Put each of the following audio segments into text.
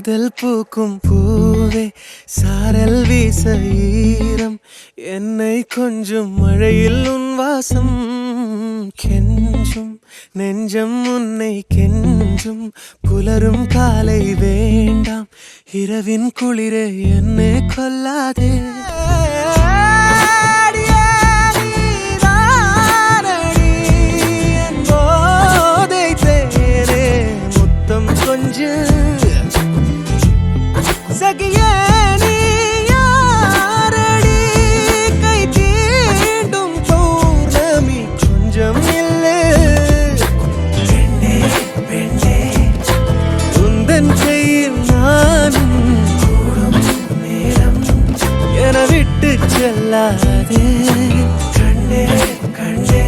காதல் பூக்கும் பூவே சாரல் வீச ஈரம் என்னை கொஞ்சம் மழையில் உன் வாசம் கெஞ்சும் நெஞ்சம் உன்னை கெஞ்சும் புலரும் காலை வேண்டாம் இரவின் குளிரே என்னை கொல்லாதே சகியே நீ யாரடி கை தீண்டும் பௌர்ணமி கொஞ்சம் இல்லை பெண்ணே பெண்ணே உந்தன் கையில் நானும் கூடும் நேரம் என விட்டு செல்லாதே கண்ணே கண்ணே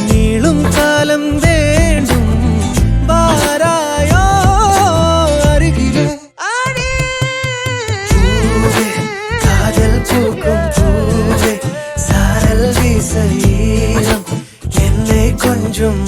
நீளும் காலம் வேண்டும் வாராயோ அருகிலே பூக்கும் பூவே சாரல் வீச ஈரம் என்னை கொஞ்சம்